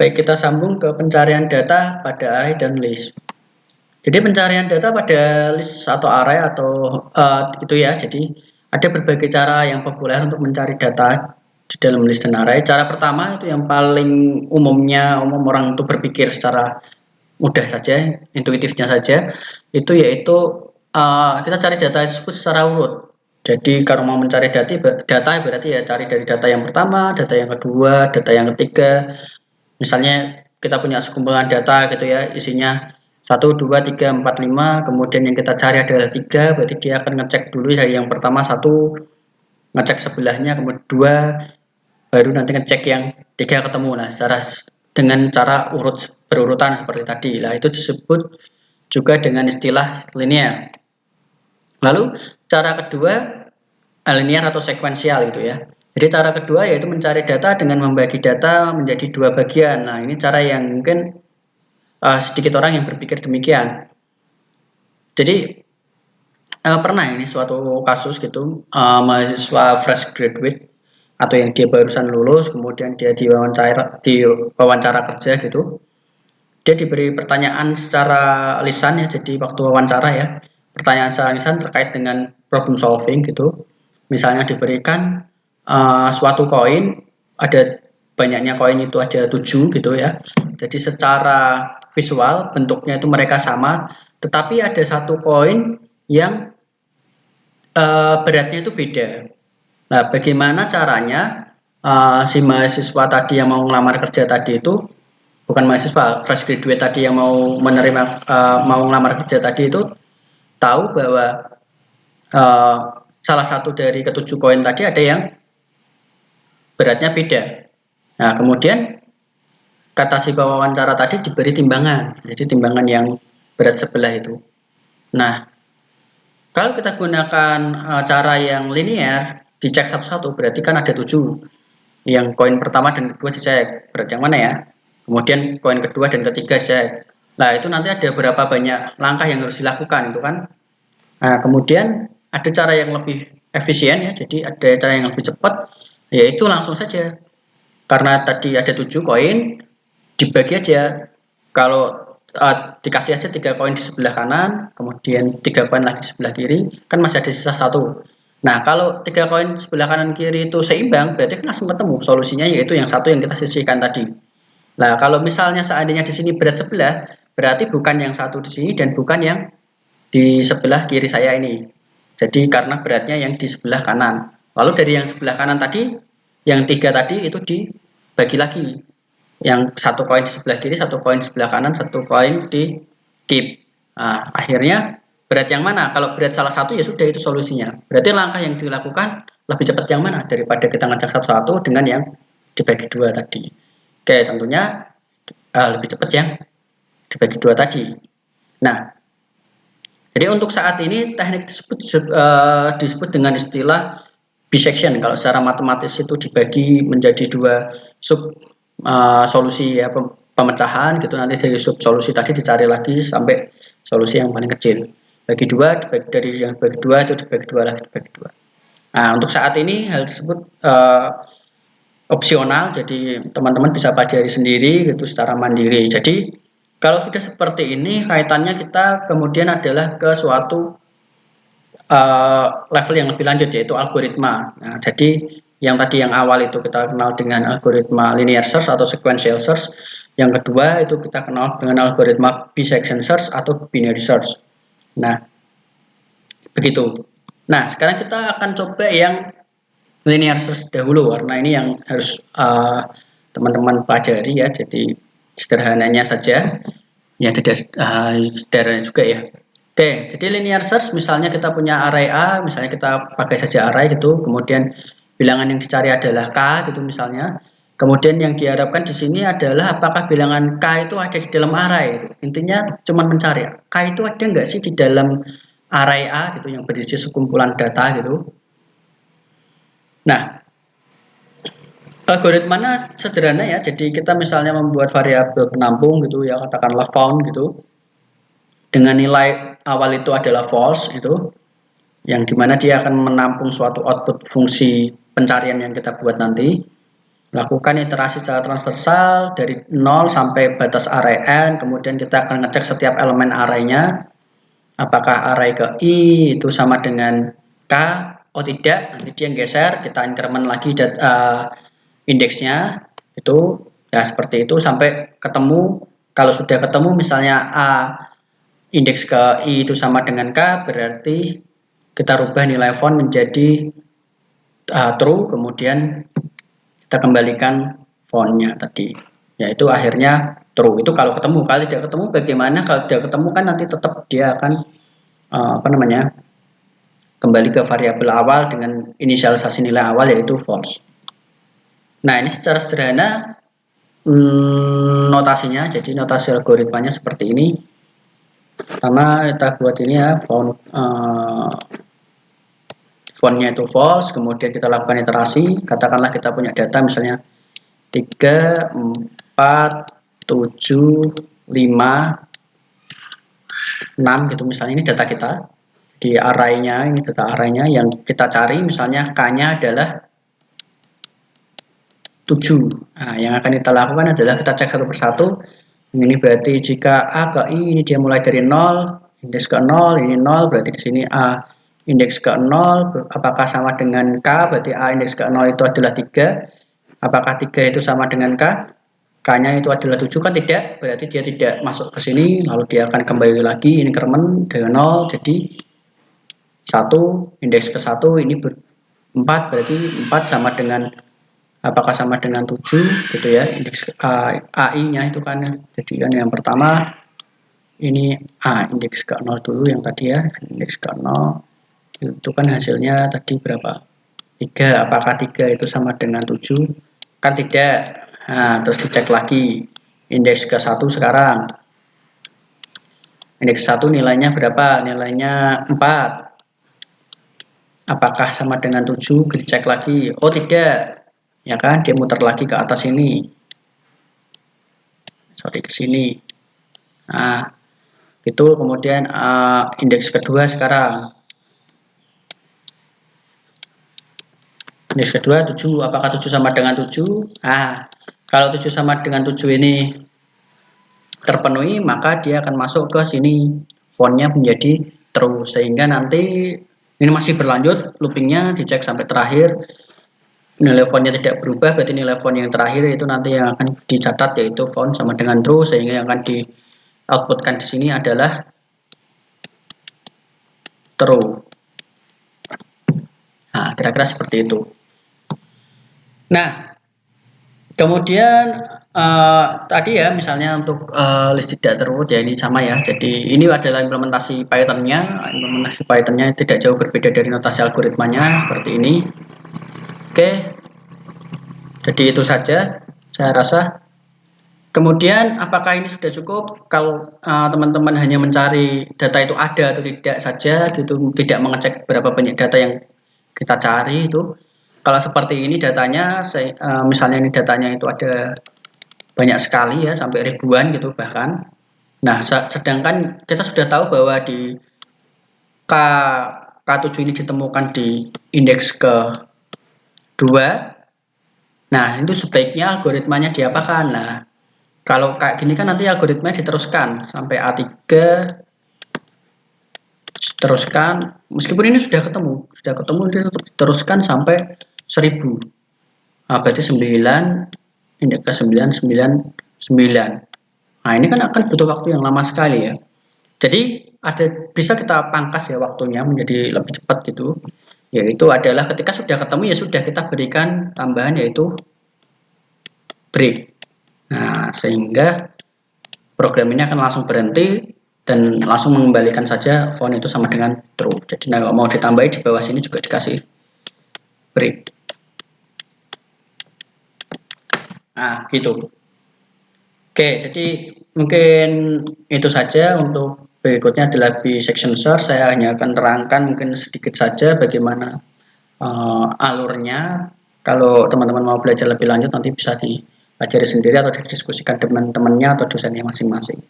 Baik, kita sambung ke pencarian data pada array dan list. Jadi pencarian data pada list atau array atau itu ya. Jadi ada berbagai cara yang populer untuk mencari data di dalam list dan array. Cara pertama itu yang paling umum orang itu berpikir secara mudah saja, intuitifnya saja, itu yaitu kita cari data tersebut secara urut. Jadi kalau mau mencari data berarti ya cari dari data yang pertama, data yang kedua, data yang ketiga. Misalnya kita punya sekumpulan data gitu ya, isinya 1, 2, 3, 4, 5, kemudian yang kita cari adalah 3, berarti dia akan ngecek dulu dari yang pertama 1, ngecek sebelahnya, kemudian 2, baru nanti ngecek yang 3 ketemu. Nah, dengan cara berurutan seperti tadi. Nah, itu disebut juga dengan istilah linear. Lalu cara kedua linear atau sekuensial gitu ya. Jadi cara kedua yaitu mencari data dengan membagi data menjadi dua bagian. Nah, ini cara yang mungkin sedikit orang yang berpikir demikian. Jadi pernah ini suatu kasus gitu, mahasiswa fresh graduate atau yang dia barusan lulus, kemudian dia diwawancara kerja gitu. Dia diberi pertanyaan secara lisan ya, jadi waktu wawancara ya, pertanyaan secara lisan terkait dengan problem solving gitu. Misalnya diberikan suatu koin, ada banyaknya koin itu ada 7 gitu ya. Jadi secara visual bentuknya itu mereka sama, tetapi ada satu koin yang beratnya itu beda. Nah, bagaimana caranya si mahasiswa tadi yang mau ngelamar kerja tadi itu, bukan mahasiswa, fresh graduate tadi yang mau mau ngelamar kerja tadi itu tahu bahwa salah satu dari ketujuh koin tadi ada yang beratnya beda. Nah, kemudian kata si pewawancara tadi diberi timbangan, jadi timbangan yang berat sebelah itu. Nah, kalau kita gunakan cara yang linear, dicek satu-satu, berarti kan ada 7. Yang koin pertama dan kedua dicek, berat yang mana ya? Kemudian koin kedua dan ketiga dicek. Nah, itu nanti ada berapa banyak langkah yang harus dilakukan itu kan. Nah, kemudian ada cara yang lebih efisien ya, jadi ada cara yang lebih cepat, yaitu langsung saja. Karena tadi ada 7 koin, dibagi aja. Kalau dikasih aja 3 koin di sebelah kanan, kemudian 3 koin lagi di sebelah kiri, kan masih ada sisa 1. Nah, kalau 3 koin sebelah kanan kiri itu seimbang, berarti kan langsung ketemu solusinya, yaitu yang satu yang kita sisihkan tadi. Nah, kalau misalnya seandainya di sini berat sebelah, berarti bukan yang satu di sini dan bukan yang di sebelah kiri saya ini. Jadi karena beratnya yang di sebelah kanan. Lalu dari yang sebelah kanan tadi, yang 3 tadi itu dibagi lagi. Yang satu koin di sebelah kiri, satu koin sebelah kanan, satu koin di keep. Nah, akhirnya berat yang mana? Kalau berat salah satu ya sudah itu solusinya. Berarti langkah yang dilakukan lebih cepat yang mana daripada kita ngecek satu-satu dengan yang dibagi 2 tadi. Oke, tentunya lebih cepat yang dibagi 2 tadi. Nah, jadi untuk saat ini teknik tersebut disebut dengan istilah bisection. Kalau secara matematis itu dibagi menjadi 2 sub solusi ya, pemecahan gitu, nanti dari sub solusi tadi dicari lagi sampai solusi yang paling kecil. Bagi 2, dari yang bagi 2 itu dibagi 2 lagi, dibagi 2. Nah, untuk saat ini hal tersebut opsional, jadi teman-teman bisa pelajari sendiri gitu secara mandiri. Jadi kalau sudah seperti ini, kaitannya kita kemudian adalah ke suatu level yang lebih lanjut, yaitu algoritma. Nah, jadi yang tadi yang awal itu kita kenal dengan algoritma linear search atau sequential search. Yang kedua itu kita kenal dengan algoritma bisection search atau binary search. Nah, begitu. Nah, sekarang kita akan coba yang linear search dahulu, karena ini yang harus teman-teman pelajari ya. Jadi sederhananya saja, ya tidak sederhana juga ya. Oke, jadi linear search misalnya kita punya array A, misalnya kita pakai saja array gitu, kemudian bilangan yang dicari adalah K gitu misalnya. Kemudian yang diharapkan di sini adalah apakah bilangan K itu ada di dalam array gitu. Intinya cuma mencari K itu ada nggak sih di dalam array A gitu yang berisi sekumpulan data gitu. Nah, algoritmanya sederhana ya. Jadi kita misalnya membuat variabel penampung gitu ya, katakanlah found gitu. Dengan nilai awal itu adalah false itu, yang dimana dia akan menampung suatu output fungsi pencarian yang kita buat nanti. Lakukan iterasi secara transversal dari 0 sampai batas array n, kemudian kita akan ngecek setiap elemen arraynya, apakah array ke i itu sama dengan k, oh tidak, nanti dia geser, kita increment lagi indeksnya, itu ya seperti itu sampai ketemu. Kalau sudah ketemu misalnya a indeks ke i itu sama dengan k, berarti kita rubah nilai font menjadi true, kemudian kita kembalikan fontnya tadi, yaitu akhirnya true. Itu kalau ketemu. Kalau tidak ketemu bagaimana? Kalau tidak ketemu kan nanti tetap dia akan kembali ke variabel awal dengan inisialisasi nilai awal yaitu false. Nah, ini secara sederhana notasinya. Jadi notasi algoritmanya seperti ini. Pertama kita buat ini ya, fontnya itu false, kemudian kita lakukan iterasi, katakanlah kita punya data misalnya 3, 4, 7, 5, 6 gitu misalnya, ini data kita di arraynya, ini data arraynya yang kita cari misalnya k-nya adalah 7. Nah, yang akan kita lakukan adalah kita cek satu persatu. Ini berarti jika a ke i ini dia mulai dari 0, indeks ke 0, ini 0, berarti di sini a indeks ke 0, apakah sama dengan k, berarti a indeks ke 0 itu adalah 3. Apakah 3 itu sama dengan k? K-nya itu adalah 7, kan tidak, berarti dia tidak masuk ke sini, lalu dia akan kembali lagi increment dengan 0, jadi 1, indeks ke 1 ini 4, berarti 4 sama dengan, apakah sama dengan 7 gitu ya, indeks AI-nya itu kan, jadi kan yang pertama ini indeks ke 0 dulu yang tadi ya, indeks ke 0 itu kan hasilnya tadi berapa? 3, apakah 3 itu sama dengan 7? Kan tidak. Nah, terus dicek lagi indeks ke 1 sekarang. Indeks 1 nilainya berapa? Nilainya 4. Apakah sama dengan 7? Dicek lagi. Oh, tidak. Ya kan, dia muter lagi ke atas ini. Sorry, ke sini. Nah, itu kemudian indeks kedua sekarang. Indeks kedua 7. Apakah 7 sama dengan 7? Nah, kalau 7 sama dengan 7 ini terpenuhi, maka dia akan masuk ke sini. Fontnya menjadi true. Sehingga nanti ini masih berlanjut, loopingnya dicek sampai terakhir. Nilai fontnya tidak berubah, berarti nilai font yang terakhir itu nanti yang akan dicatat yaitu font sama dengan true. Sehingga yang akan di outputkan di sini adalah true. Nah, kira-kira seperti itu. Nah, kemudian tadi ya misalnya untuk list tidak terurut ya ini sama ya. Jadi ini adalah implementasi Python-nya. Implementasi Python-nya tidak jauh berbeda dari notasi algoritmanya seperti ini. Oke. Jadi itu saja saya rasa. Kemudian apakah ini sudah cukup? Kalau teman-teman hanya mencari data itu ada atau tidak saja gitu, tidak mengecek berapa banyak data yang kita cari itu. Kalau seperti ini datanya, misalnya ini datanya itu ada banyak sekali ya, sampai ribuan gitu bahkan. Nah, sedangkan kita sudah tahu bahwa di K7 ini ditemukan di indeks ke-2. Nah, itu sebaiknya algoritmanya diapakan? Nah, kalau kayak gini kan nanti algoritmanya diteruskan sampai A3, teruskan, meskipun ini sudah ketemu diteruskan sampai 1000. Nah, berarti 9, indeks ke 9, 9. Nah, ini kan akan butuh waktu yang lama sekali ya. Jadi bisa kita pangkas ya waktunya menjadi lebih cepat gitu. Yaitu adalah ketika sudah ketemu ya sudah kita berikan tambahan yaitu break. Nah, sehingga program ini akan langsung berhenti dan langsung mengembalikan saja font itu sama dengan true. Jadi kalau mau ditambahi di bawah sini juga dikasih break. Nah, gitu. Oke, jadi mungkin itu saja. Untuk berikutnya adalah di section source. Saya hanya akan terangkan mungkin sedikit saja bagaimana alurnya. Kalau teman-teman mau belajar lebih lanjut nanti bisa dipelajari sendiri atau didiskusikan teman-temannya atau dosennya masing-masing.